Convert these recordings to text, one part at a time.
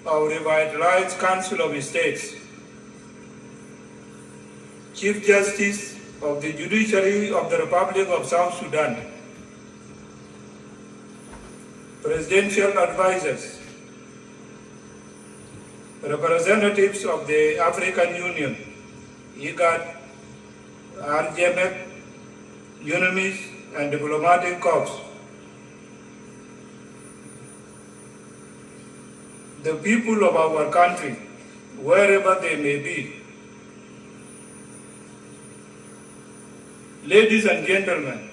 our revitalized Council of States, Chief Justice of the Judiciary of the Republic of South Sudan, presidential advisors, representatives of the African Union, IGAD, RGMF, UNMIS, and diplomatic corps, the people of our country, wherever they may be. Ladies and gentlemen,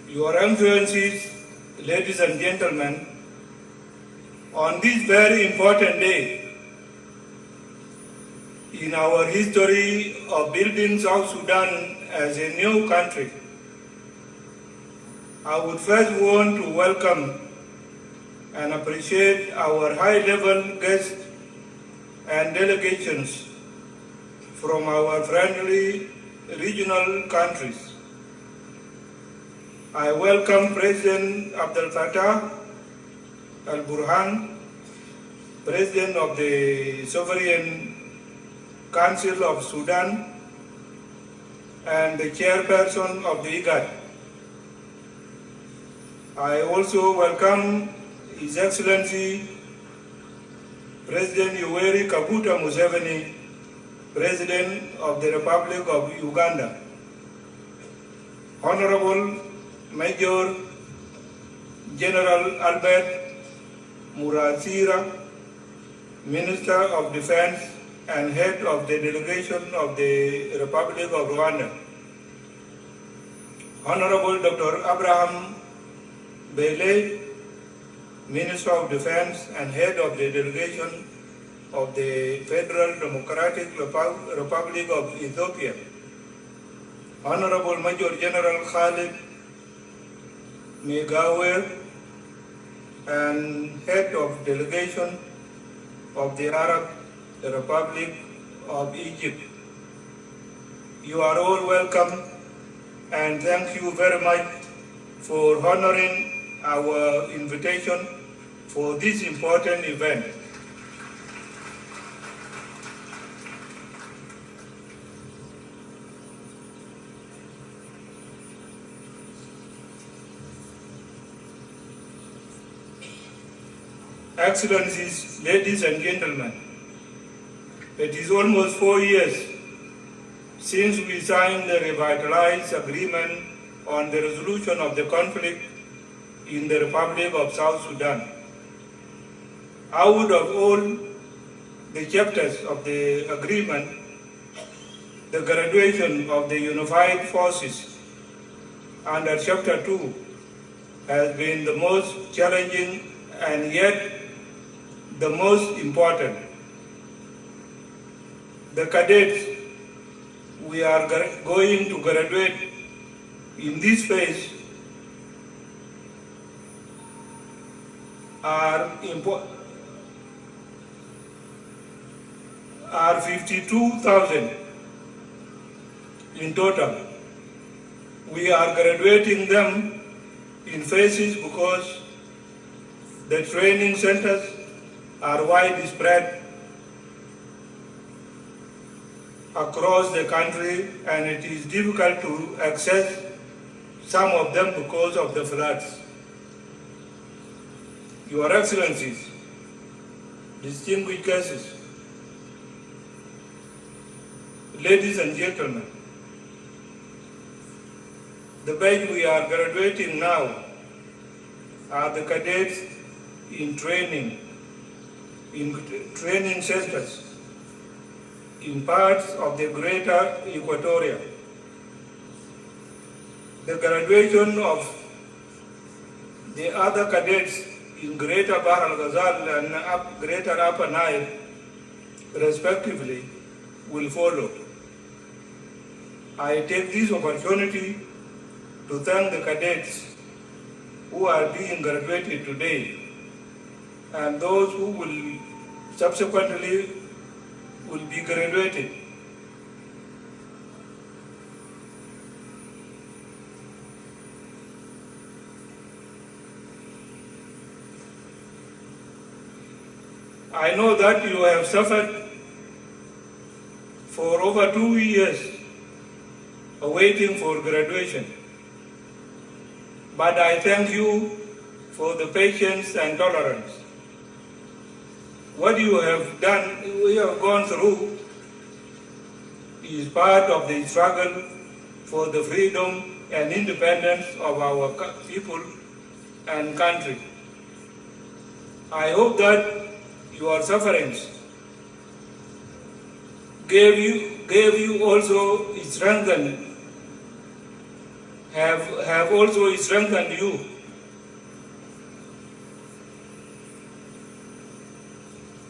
Your Excellencies, ladies and gentlemen, on this very important day in our history of building South Sudan as a new country, I would first want to welcome and appreciate our high-level guests and delegations from our friendly regional countries. I welcome President Abdel Fattah al-Burhan, President of the Sovereign Council of Sudan, and the Chairperson of the IGAD. I also welcome His Excellency President Yoweri Kaguta Museveni, President of the Republic of Uganda, Honorable Major General Albert Murasira, Minister of Defense and Head of the Delegation of the Republic of Rwanda, Honorable Dr. Abraham Bele, Minister of Defense and Head of the Delegation of the Federal Democratic Republic of Ethiopia, Honorable Major General Khalid Megawer, and Head of Delegation of the Arab Republic of Egypt. You are all welcome, and thank you very much for honoring our invitation for this important event. Excellencies, ladies and gentlemen, it is almost 4 years since we signed the revitalized agreement on the resolution of the conflict in the Republic of South Sudan. Out of all the chapters of the agreement, the graduation of the unified forces under Chapter 2 has been the most challenging and yet the most important. The cadets we are going to graduate in this phase are 52,000 in total. We are graduating them in phases because the training centers are widespread across the country, and it is difficult to access some of them because of the floods. Your Excellencies, distinguished guests, ladies and gentlemen, the batch we are graduating now are the cadets in training centers in parts of the greater Equatoria. The graduation of the other cadets in Greater Bahr al-Ghazal and Greater Upper Nile, respectively, will follow. I take this opportunity to thank the cadets who are being graduated today and those who will subsequently will be graduated. I know that you have suffered for over 2 years awaiting for graduation. But I thank you for the patience and tolerance. What you have done, we have gone through, is part of the struggle for the freedom and independence of our people and country. I hope that your sufferings gave you also strengthened, have also strengthened you.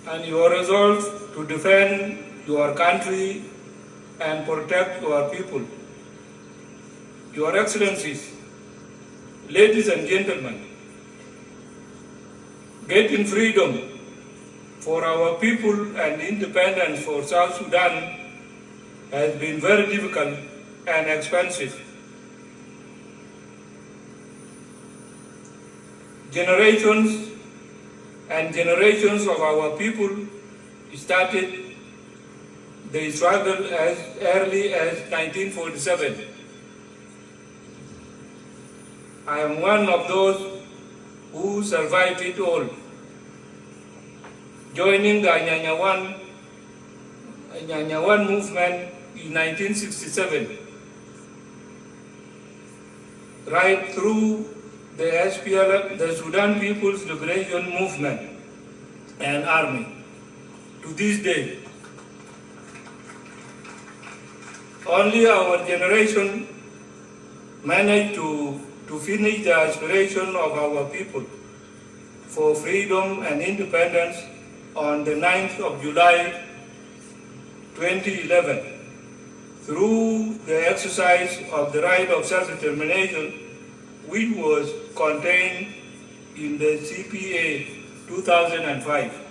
And your resolve to defend your country and protect your people. Your Excellencies, ladies and gentlemen, getting freedom for our people and independence for South Sudan has been very difficult and expensive. Generations and generations of our people started the struggle as early as 1947. I am one of those who survived it all, joining the Anyanya One movement in 1967, right through the SPLM, the Sudan People's Liberation Movement and Army, to this day. Only our generation managed to finish the aspiration of our people for freedom and independence on the 9th of July 2011 through the exercise of the right of self-determination, which was contained in the CPA 2005.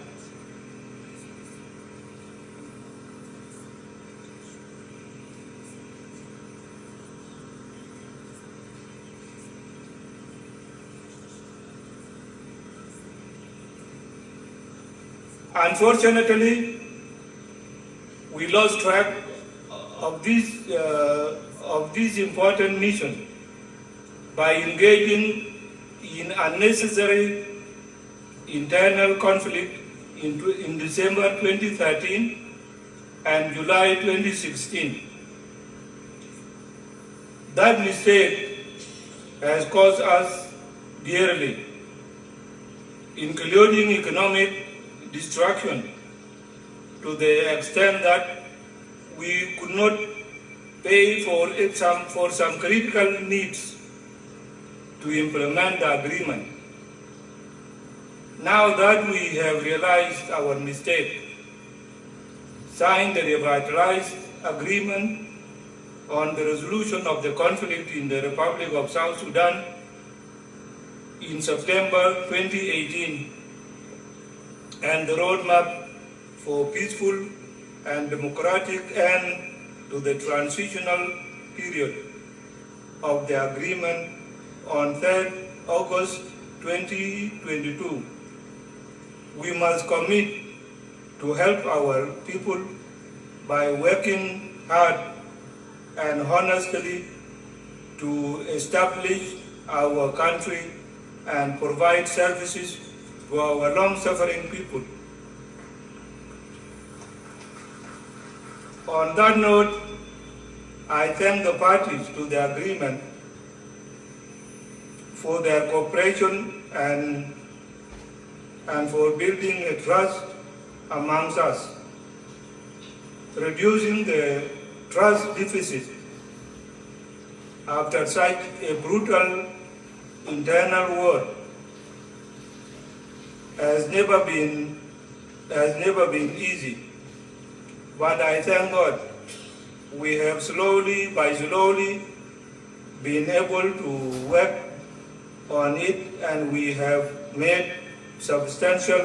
Unfortunately, we lost track of this important mission by engaging in unnecessary internal conflict in December 2013 and July 2016. That mistake has cost us dearly, including economic destruction, to the extent that we could not pay for some critical needs to implement the agreement. Now that we have realized our mistake, signed the revitalized agreement on the resolution of the conflict in the Republic of South Sudan in September 2018, and the roadmap for peaceful and democratic end to the transitional period of the agreement on 3rd August 2022. We must commit to help our people by working hard and honestly to establish our country and provide services to our long-suffering people. On that note, I thank the parties to the agreement for their cooperation and for building a trust amongst us, reducing the trust deficit after such a brutal internal war has never been easy. But I thank God we have slowly been able to work on it, and we have made substantial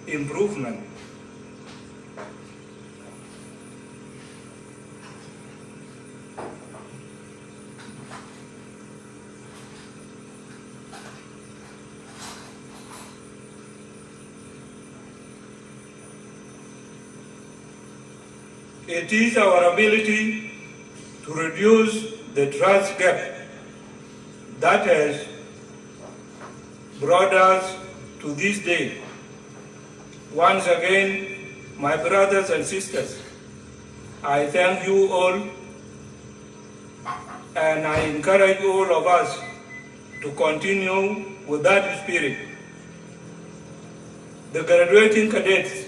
improvement. It is our ability to reduce the trust gap that has brought us to this day. Once again, my brothers and sisters, I thank you all, and I encourage all of us to continue with that spirit. The graduating cadets,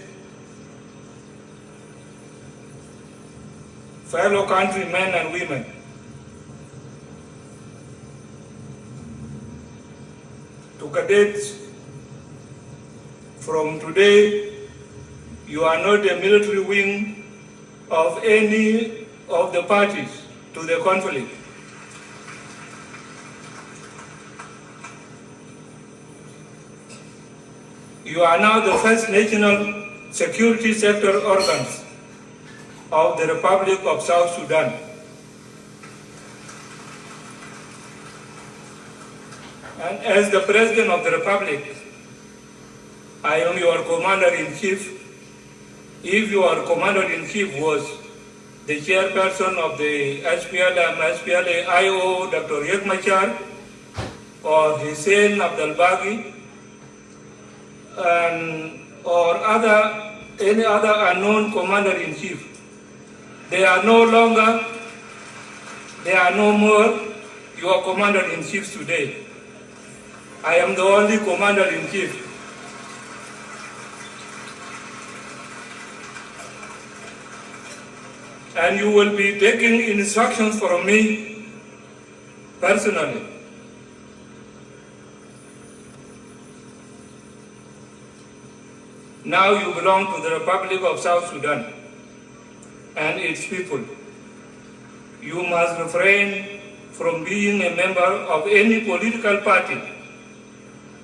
fellow countrymen and women, to cadets, from today, you are not a military wing of any of the parties to the conflict. You are now the first national security sector organs of the Republic of South Sudan. And as the President of the Republic, I am your Commander-in-Chief. If your Commander-in-Chief was the chairperson of the SPLA-IO, Dr. Riek Machar, or Hussein Abdel-Baghi, or any other unknown Commander-in-Chief, they are no more your Commander-in-Chief today. I am the only Commander-in-Chief. And you will be taking instructions from me personally. Now you belong to the Republic of South Sudan and its people. You must refrain from being a member of any political party,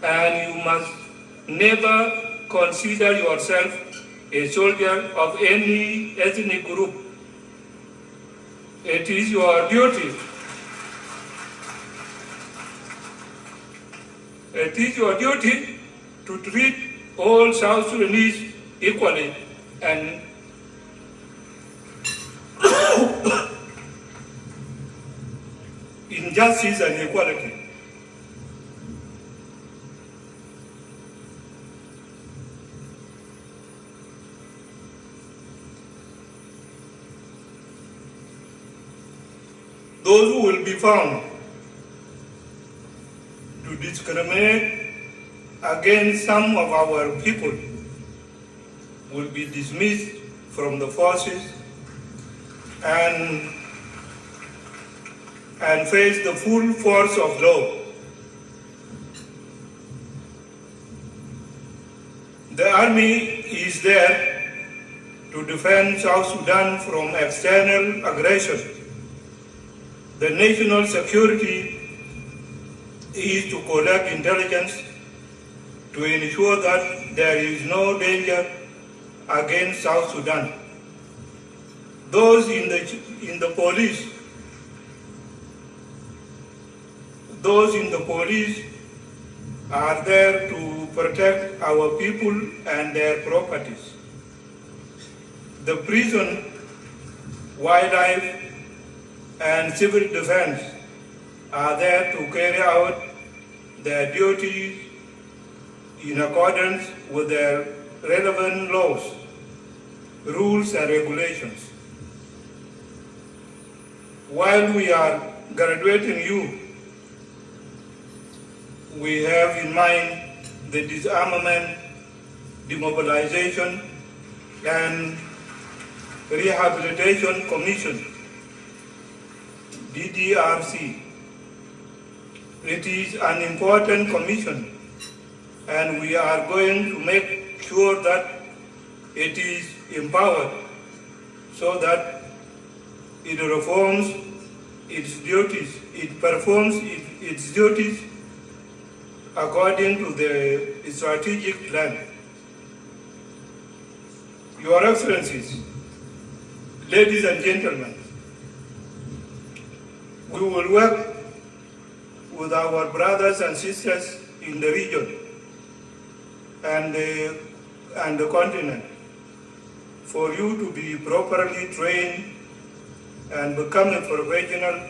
and you must never consider yourself a soldier of any ethnic group. It is your duty. It is your duty to treat all South Sudanese equally and in justice and equality. Those who will be found to discriminate against some of our people will be dismissed from the forces and face the full force of law. The army is there to defend South Sudan from external aggression. The national security is to collect intelligence to ensure that there is no danger against South Sudan. Those in the police are there to protect our people and their properties. The prison, wildlife, and civil defense are there to carry out their duties in accordance with their relevant laws, rules, and regulations. While we are graduating you, we have in mind the Disarmament, Demobilization, and Rehabilitation Commission, DDRC. It is an important commission, and we are going to make sure that it is empowered so that it performs its duties according to the strategic plan. Your Excellencies, ladies and gentlemen, we will work with our brothers and sisters in the region and the continent for you to be properly trained and become a professional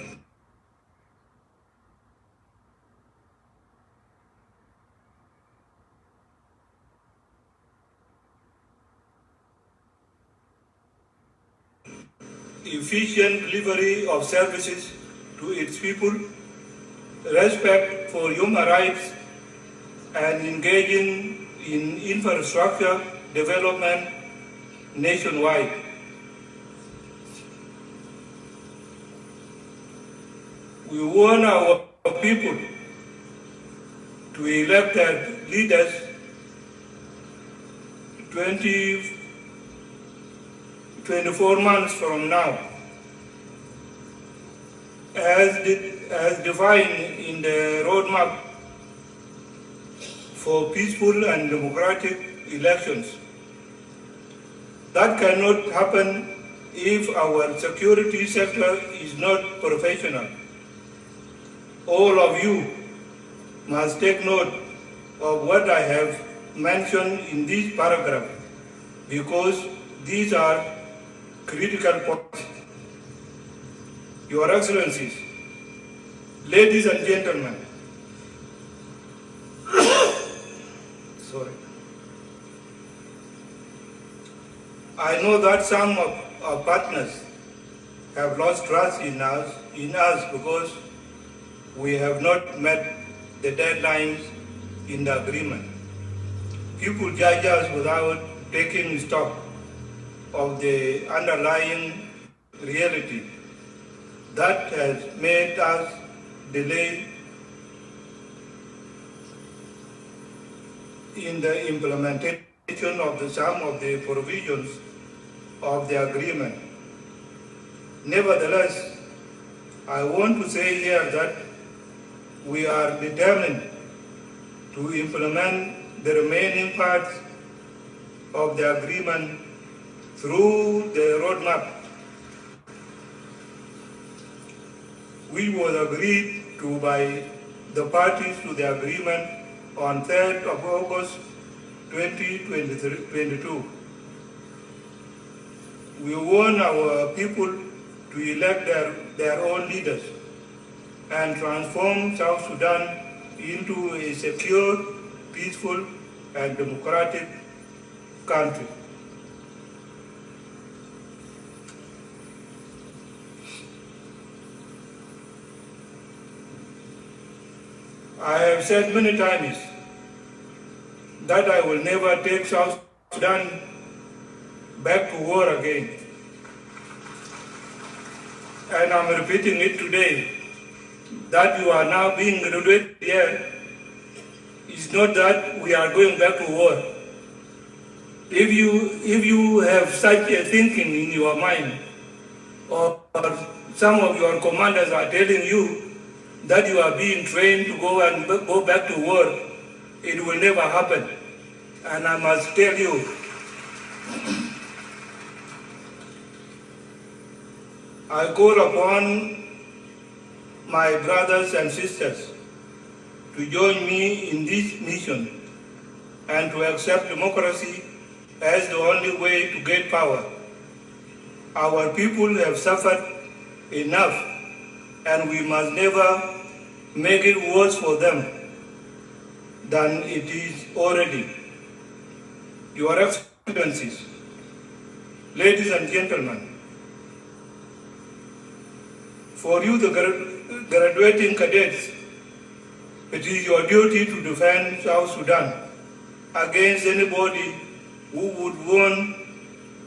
efficient delivery of services to its people, respect for human rights, and engaging in infrastructure development nationwide. We want our people to elect their leaders 24 months from now, as defined in the roadmap for peaceful and democratic elections. That cannot happen if our security sector is not professional. All of you must take note of what I have mentioned in this paragraph, because these are critical points. Your Excellencies, ladies and gentlemen, sorry. I know that some of our partners have lost trust in us because we have not met the deadlines in the agreement. People judge us without taking stock of the underlying reality that has made us delay in the implementation of some of the provisions of the agreement. Nevertheless, I want to say here that we are determined to implement the remaining parts of the agreement through the roadmap which was agreed to by the parties to the agreement on 3rd of August 2022. We want our people to elect their own leaders and transform South Sudan into a secure, peaceful, and democratic country. I have said many times that I will never take South Sudan back to war again. And I'm repeating it today, that you are now being graduated here. It's not that we are going back to war. If you have such a thinking in your mind, or some of your commanders are telling you that you are being trained to go back to war, it will never happen. And I must tell you, I call upon my brothers and sisters to join me in this mission and to accept democracy as the only way to get power. Our people have suffered enough, and we must never make it worse for them than it is already. Your Excellencies, ladies and gentlemen, for you, the graduating cadets, it is your duty to defend South Sudan against anybody who would want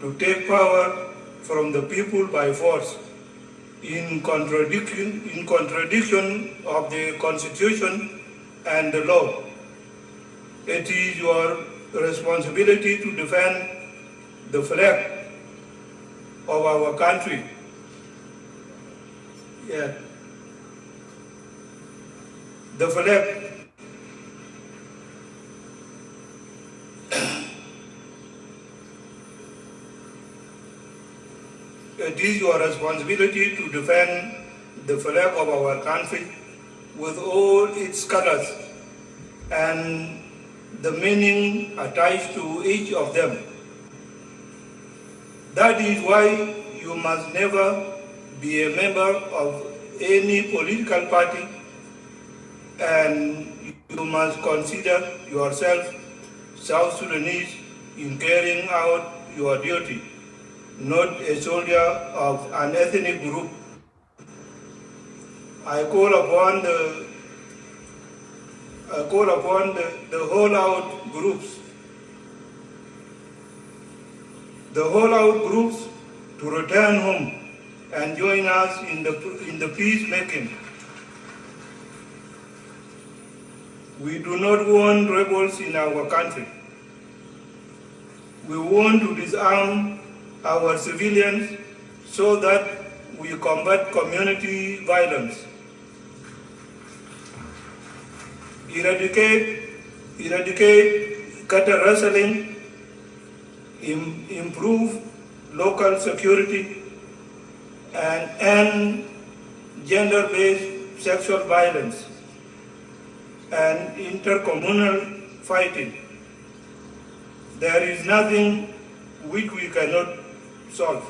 to take power from the people by force, in contradiction of the Constitution and the law. It is your responsibility to defend the flag of our country. Yeah. The flag. It is your responsibility to defend the flag of our country with all its colors and the meaning attached to each of them. That is why you must never be a member of any political party, and you must consider yourself South Sudanese in carrying out your duty, not a soldier of an ethnic group. I call upon the whole out groups to return home and join us in the peacemaking. We do not want rebels in our country. We want to disarm our civilians so that we combat community violence, eradicate cattle rustling, improve local security, and end gender-based sexual violence and intercommunal fighting. There is nothing which we cannot solve.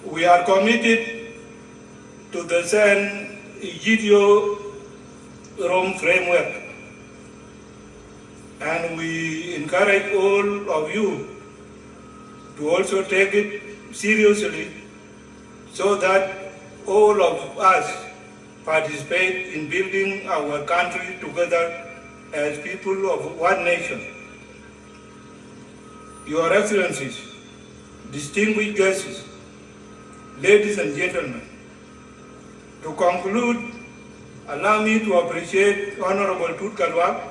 We are committed to the San Egidio Rome framework, and we encourage all of you to also take it seriously so that all of us participate in building our country together as people of one nation. Your Excellencies, distinguished guests, ladies and gentlemen, to conclude, allow me to appreciate Honorable Tut Kalwak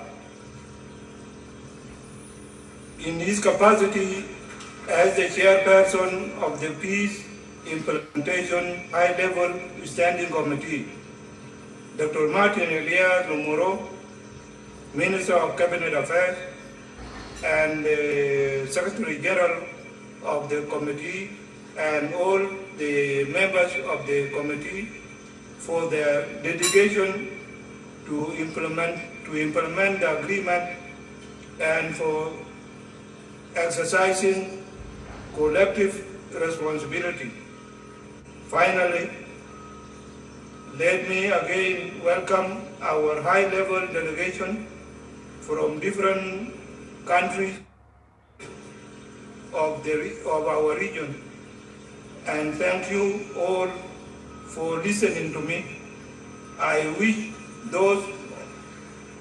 in his capacity as the chairperson of the Peace Implementation High-Level Standing Committee, Dr. Martin Elias Lumuro, Minister of Cabinet Affairs, and the Secretary General of the committee, and all the members of the committee for their dedication to implement the agreement and for exercising collective responsibility. Finally, let me again welcome our high-level delegation from different countries of our region, and thank you all for listening to me. I wish those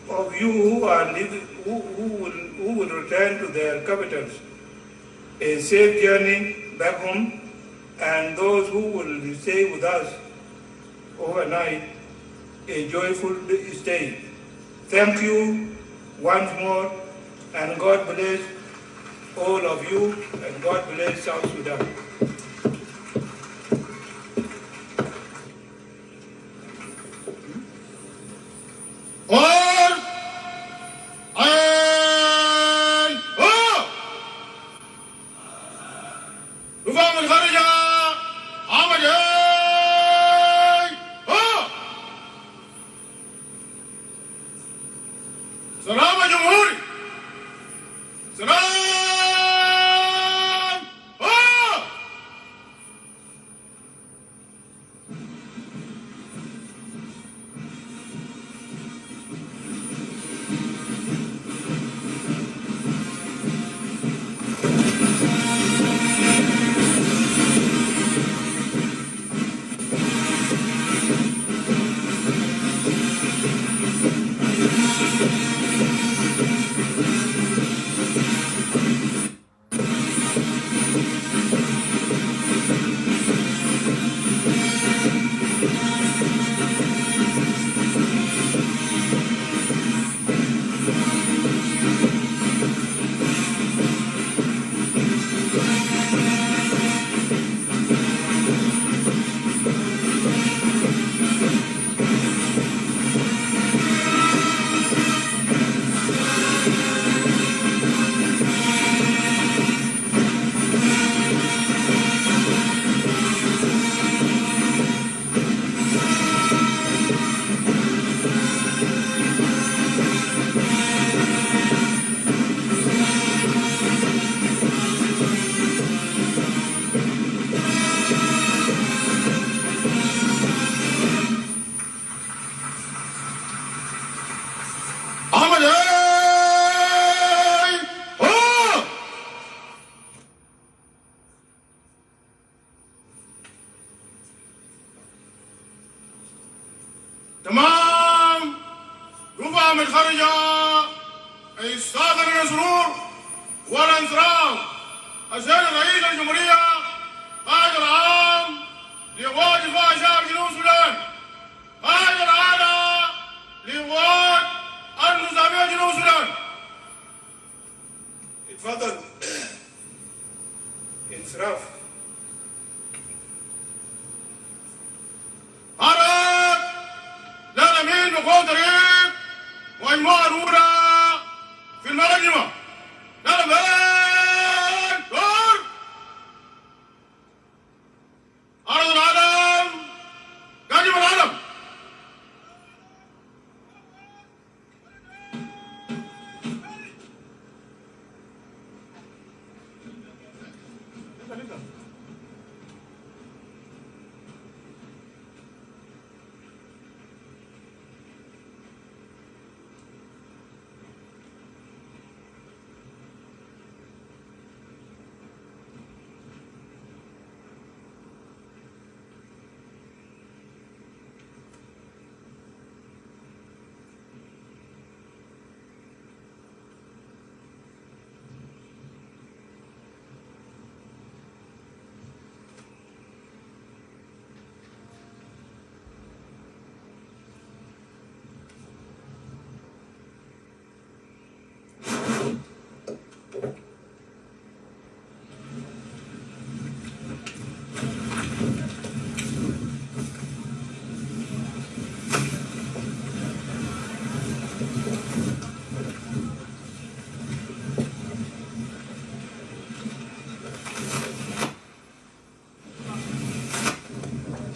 of you who are living, who will return to their capitals a safe journey back home, and those who will stay with us overnight a joyful stay. Thank you once more, and God bless all of you, and God bless South Sudan. تمام رفع من خرجة الصادر السرور والانصراف السيد رئيس الجمهورية قائد العام لقوات دفاع شعب جنوب السودان قائد الأعلى لقوات النظامية جنوب السودان. اتفضل. انصراف. حرك لا نميل بقوة طريق ومجموعة الأولى في المقدمة. لا نميل دور أرض العالم قادم العالم.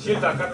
Shita kan.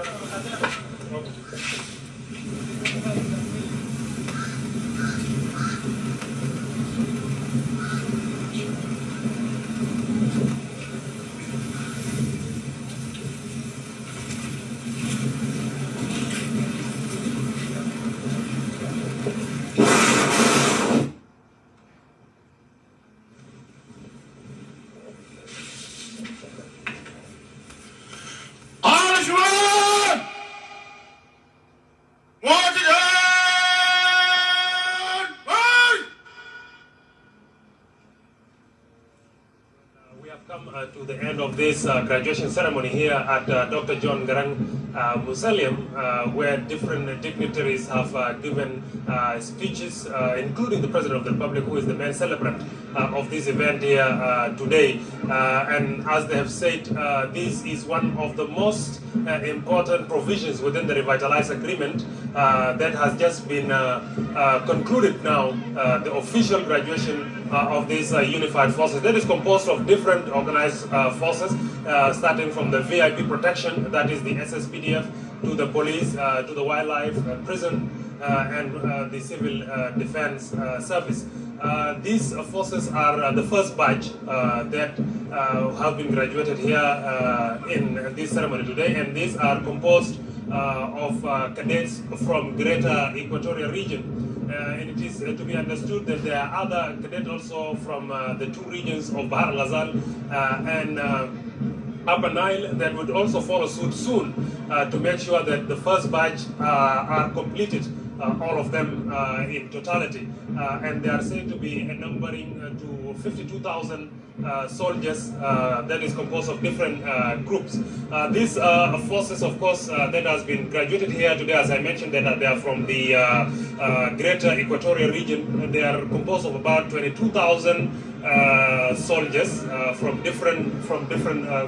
We have come to the end of this graduation ceremony here at Dr. John Garang Mausoleum, where different dignitaries have given speeches, including the President of the Republic, who is the main celebrant of this event here today. And as they have said, this is one of the most important provisions within the Revitalize Agreement that has just been concluded now, the official graduation of these unified forces. That is composed of different organized forces, starting from the VIP protection, that is the SSPDF, to the police, to the wildlife, prison, and the civil defense service. These forces are the first batch that have been graduated here in this ceremony today, and these are composed of cadets from Greater Equatorial Region. And it is to be understood that there are other cadets also from the two regions of Bahar al-Ghazal and Upper Nile that would also follow suit soon to make sure that the first batch are completed, all of them in totality. And they are said to be numbering to 52,000 soldiers that is composed of different groups. These forces, of course, that has been graduated here today, as I mentioned, that they are from the Greater Equatorial Region. They are composed of about 22,000 soldiers from different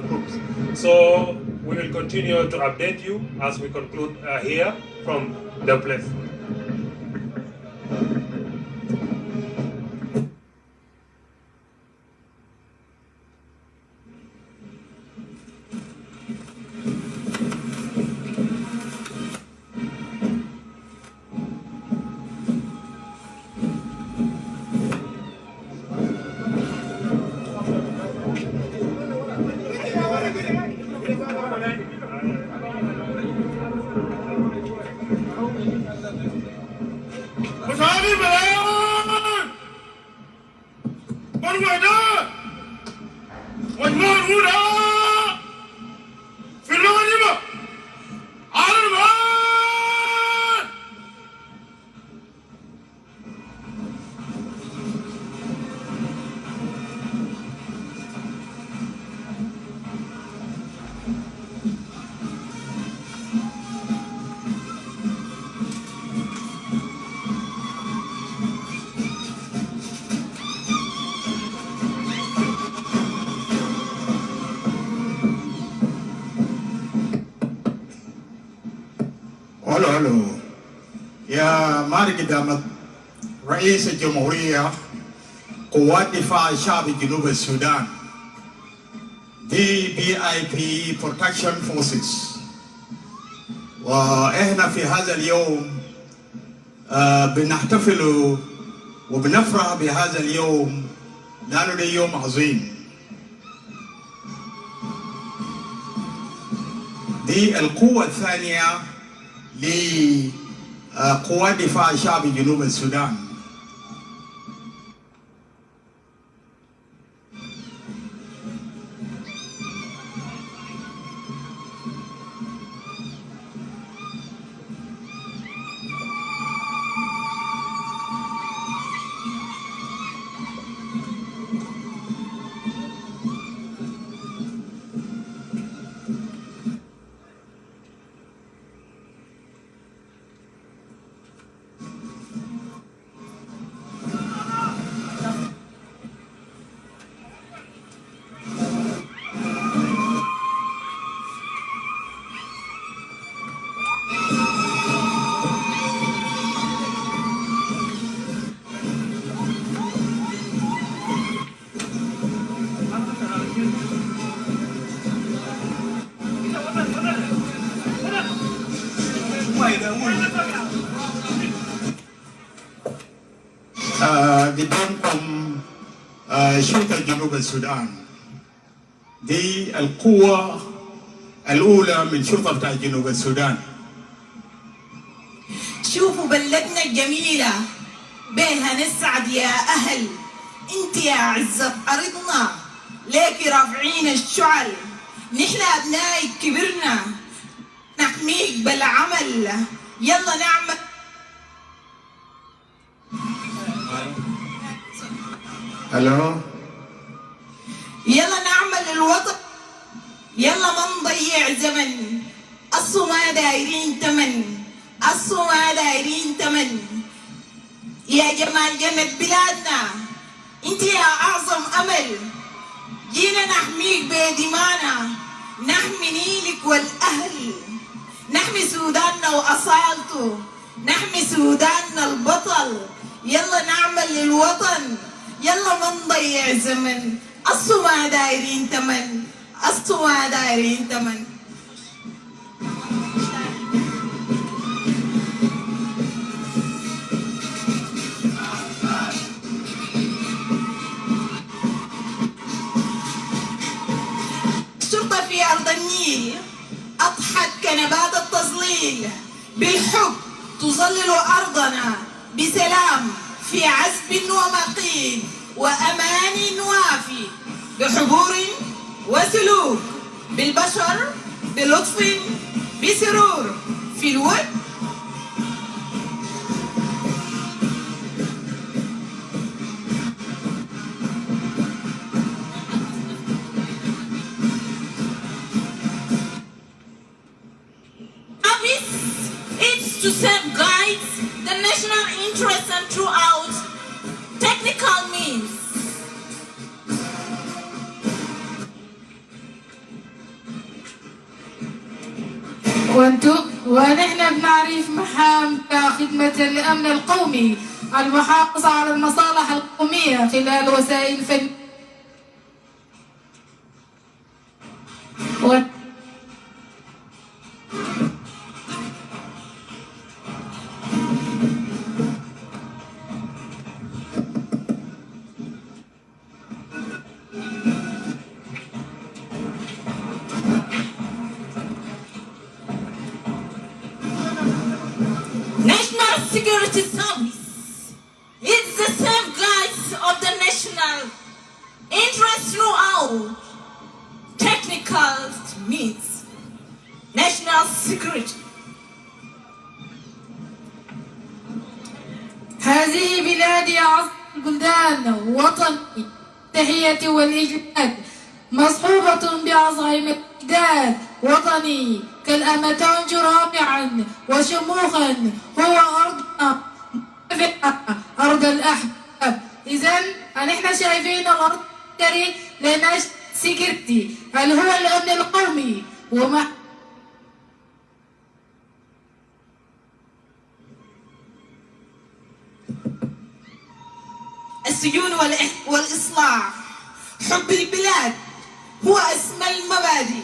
groups. So we will continue to update you as we conclude here from the place. الو يا مالك دامت رئيس الجمهورية، قوات دفاع شعب جنوب السودان دي VIP Protection Forces، واحنا في هذا اليوم بنحتفل وبنفرح بهذا اليوم لأنه ده يوم عظيم. دي القوة الثانية لقوات دفاع شعب جنوب السودان. قدامكم شرطة جنوب السودان، دي القوة الأولى من شرطة بتاع جنوب السودان. شوفوا بلدنا الجميلة بيها نسعد يا أهل، انت يا عزة أرضنا ليك رافعين الشعل، نحن أبنائك كبرنا نحميك بالعمل، يلا نعمل. الو يلا نعمل الوطن، يلا ما نضيع زمن، أصو ما دايرين تمن، أصو ما دايرين تمن، يا جمال جنة بلادنا انت يا أعظم أمل، جينا نحميك بدمانا، نحمي نيلك والأهل، نحمي سوداننا وأصالته، نحمي سوداننا البطل، يلا نعمل للوطن، يلا ما نضيع زمن، أصو ما دايرين تمن، أصو ما دايرين تمن. الشرطة في أرض النيل أضحت كنبات التظليل، بالحب تظلل أرضنا بسلام في عزب ومقيل وأمان وافي، بحبور وسلوك، بالبشر بلطف بسرور في الود. It's to safeguard the national interest and throughout technical means. ونحن بنعرف مهام كخدمة الأمن القومي، المحافظة على المصالح القومية خلال وسائل الفن National Security Service is the safeguards of the national interest throughout technical means. National security. هذه بلادي عظيم البلدان، وطني تحية والإجلال، مصحوبة بعظائم الأجداد، وطني كالأمتان رابعا وشموخا، هو أرضنا أرض الأحباب. إذا نحن شايفين الأرض العسكري لنا سكرتي، هل هو الأمن القومي السجون والإصلاح. حب البلاد هو أسمى المبادئ.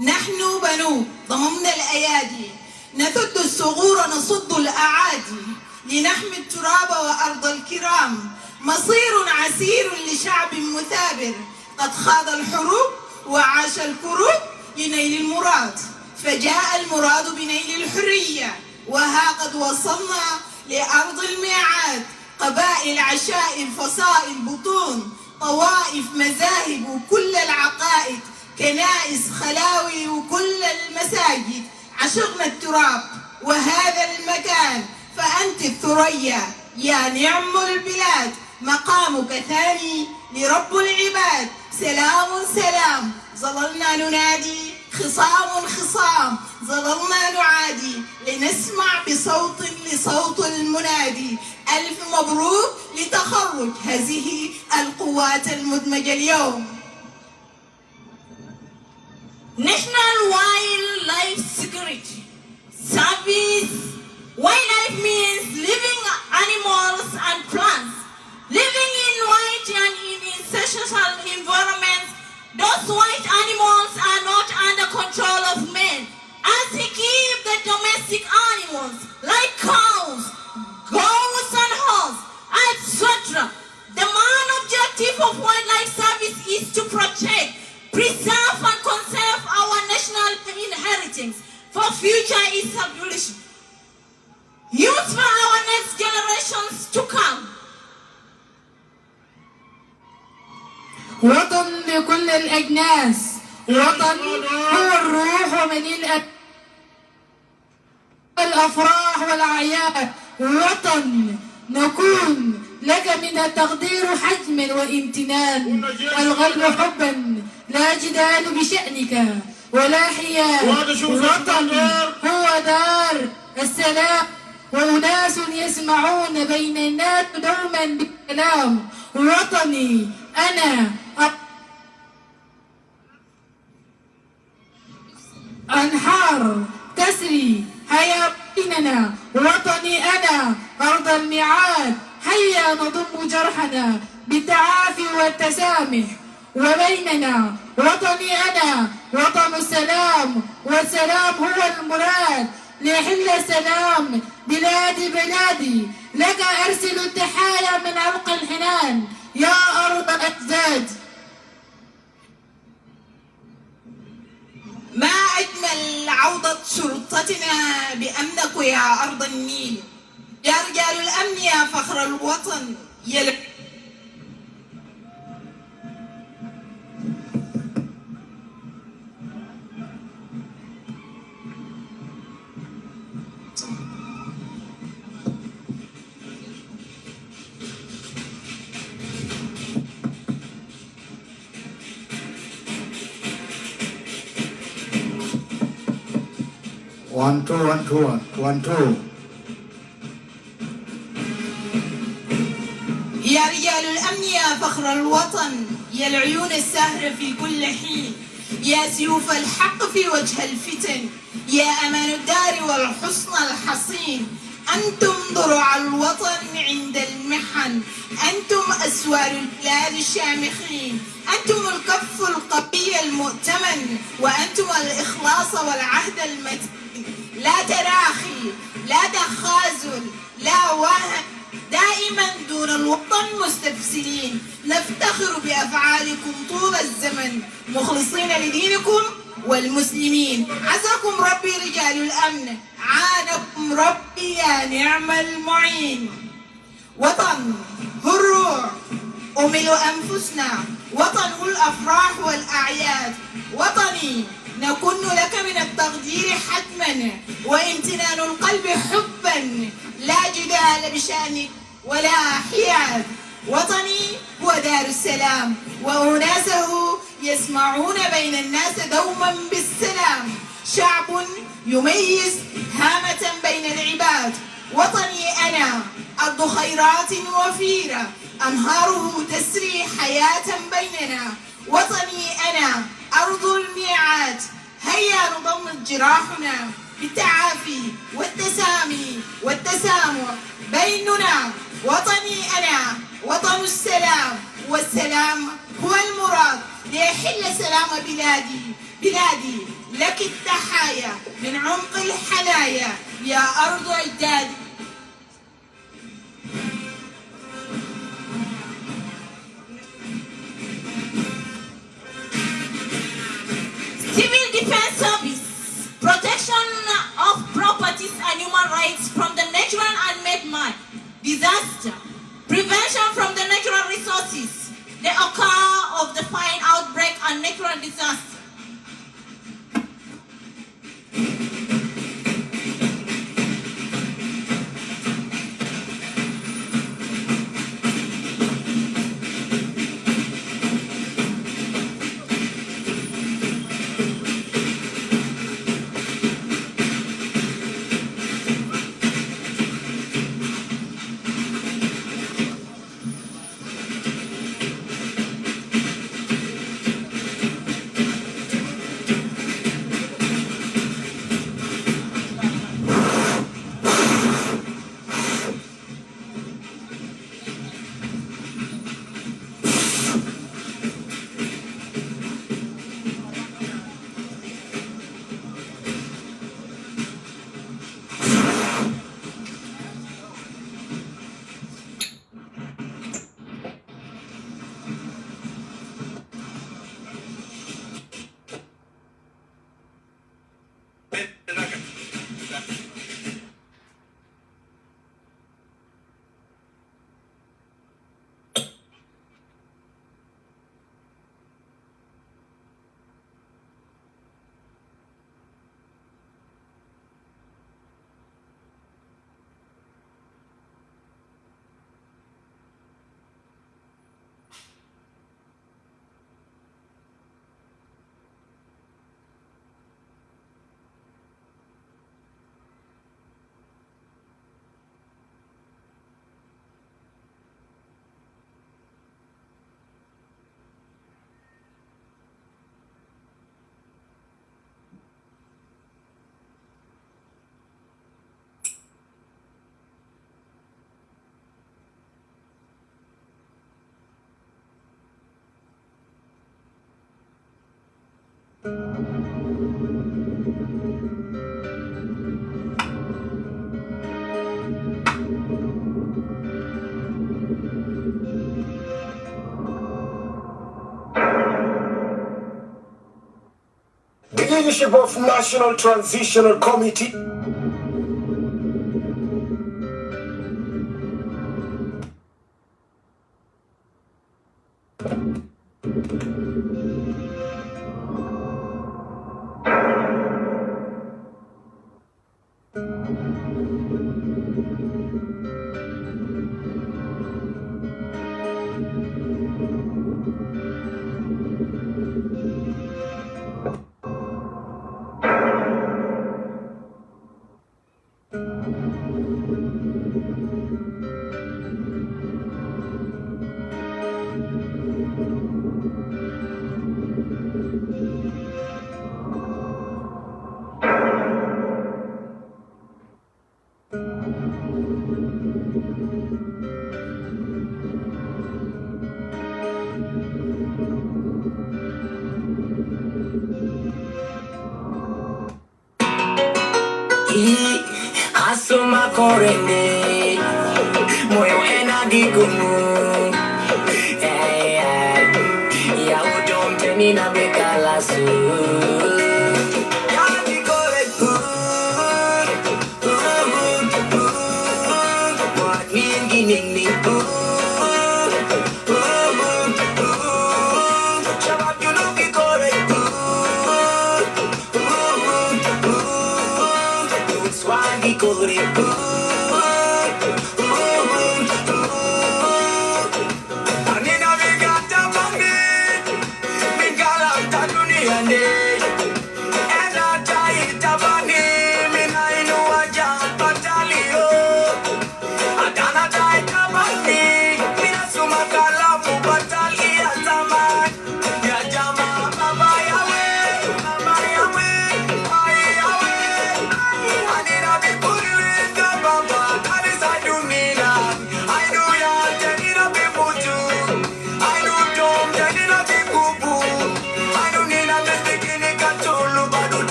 نحن بنو ضممنا الأيادي، نثد الثغور نصد الأعادي، لنحمي التراب وأرض الكرام. مصير عسير لشعب مثابر، قد خاض الحروب وعاش الكروب لنيل المراد، فجاء المراد بنيل الحرية. وها قد وصلنا لأرض الميعاد، قبائل عشائر فصائل بطون، طوائف مذاهب وكل العقائد، كنائس خلاوي وكل المساجد. عشقنا التراب وهذا المكان، فأنت الثريا يا نعم البلاد، مقامك ثاني لرب العباد. سلام سلام ظللنا ننادي، خصام خصام ظللنا نعادي، لنسمع بصوت لصوت المنادي. ألف مبروك لتخرج هذه القوات المدمجة اليوم. National Wildlife Security Service. Wildlife means living animals and plants, living in white and in ancestral environments. Those white animals are not under control of men, as he keeps the domestic animals like cows, goats and hogs, etc. The main objective of Wildlife Service is to protect, preserve and conserve our national inheritance for future establishment. Use for our next generations to come. وطن لكل الأجناس، وطن هو الروح ومن الأفراح والأعياد. وطن نكون لك من التقدير حجما وامتنان، القلب حبا لا جدال بشأنك ولا حيال. وطن هو دار السلام، وأناس يسمعون بين الناس دوما بالكلام. وطني أنا أنهار تسري هيا بيننا. وطني أنا أرض الميعاد، هيا نضم جرحنا بالتعافي والتسامح وبيننا. وطني أنا وطن السلام، والسلام هو المراد، ليحل السلام بلادي بلادي. لك أرسل التحايا من عمق الحنان يا أرض الأجداد. ما أجمل عودة شرطتنا بأمنك يا أرض النيل، يا رجال الأمن يا فخر الوطن. One, two, one, two, one, two. يا رجال الأمن يا فخر الوطن، يا العيون الساهرة في كل حين، يا سيوف الحق في وجه الفتن، يا أمان الدار والحصن الحصين. أنتم ضرع الوطن عند المحن، أنتم أسوار البلاد الشامخين، أنتم الكف القوي المؤتمن، وأنتم الإخلاص والعهد المتين. لا تراخي، لا تخاذل، لا وهن، دائما دون الوطن مستبسلين. نفتخر بأفعالكم طول الزمن، مخلصين لدينكم والمسلمين. عزكم ربي رجال الأمن، عانكم ربي يا نعم المعين. وطن هو الروح، أمل أنفسنا، وطن هو الأفراح والأعياد. وطني نكن لك من التقدير حتما، وامتنان القلب حبا، لا جدال بشأنك ولا حياد. وطني هو دار السلام، وأناسه يسمعون بين الناس دوما بالسلام. شعب يميز هامة بين العباد. وطني أنا أرض خيرات وفيرة، أنهاره تسري حياة بيننا. وطني أنا أرض الميعاد، هيا نضمد جراحنا بالتعافي والتسامي والتسامح بيننا. وطني أنا وطن السلام، والسلام هو المراد ليحل سلام بلادي لك التحايا من عمق الحنايا يا أرض عدادي. Civil Defense Service, protection of properties and human rights from the natural and man-made disaster, prevention from the natural resources, the occur of the fire outbreak and natural disaster. The leadership of National Transitional Committee. Asuma korene moyo enadigumu ya udomte nina bekalasu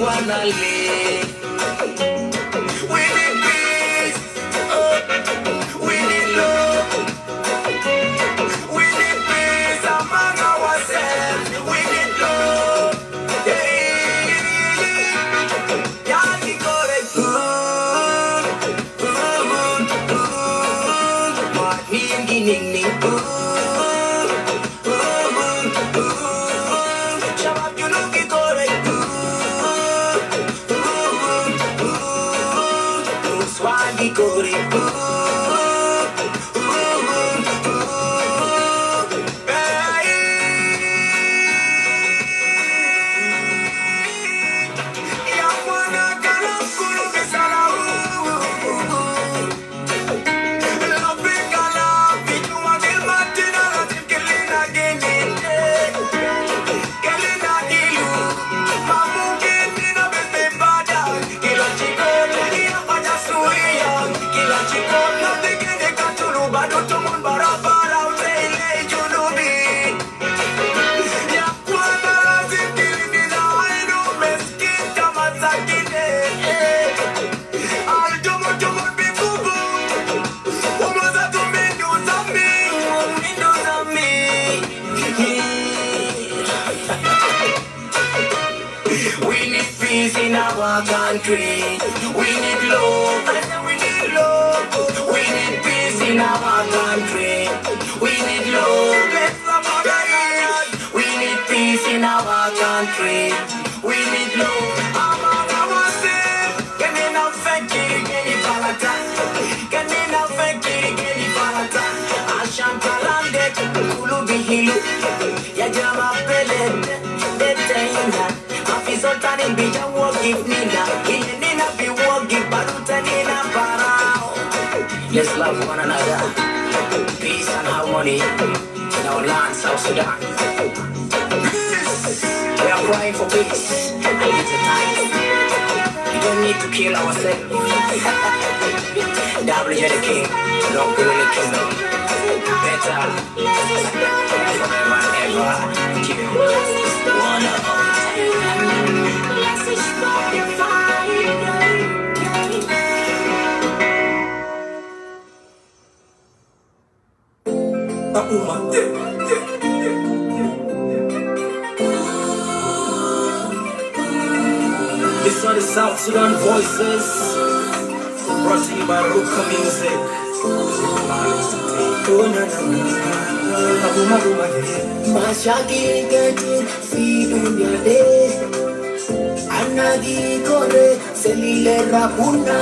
Yakwanale. We need peace. We need love. We need peace among ourselves. We need love. Yaki kore Ningi ning ning Shabab you know ki kore Swagi kore We need peace in our country. We need love. We need love. We need peace in our country. We need love. We need peace in our country. We need love. Can we not fake it? Can you follow that? Can we not fake it? Can you follow that? Asham Palande, Kulu Bihilu, Yajama Pellet, Detaina. Sultan in Bija walk give Nina, Nina be walk give Baruta Nina Parao. Let's love one another. Peace and harmony in our land, South Sudan. We are crying for peace, and it's a time. We don't need to kill ourselves. W the king, don't kill the kingdom. Better, forever and ever. Kill one of us. These are the South Sudan voices, brought to you by Ruka Music. Mashaki getting feed on your day. Anagi kore selile rapuna.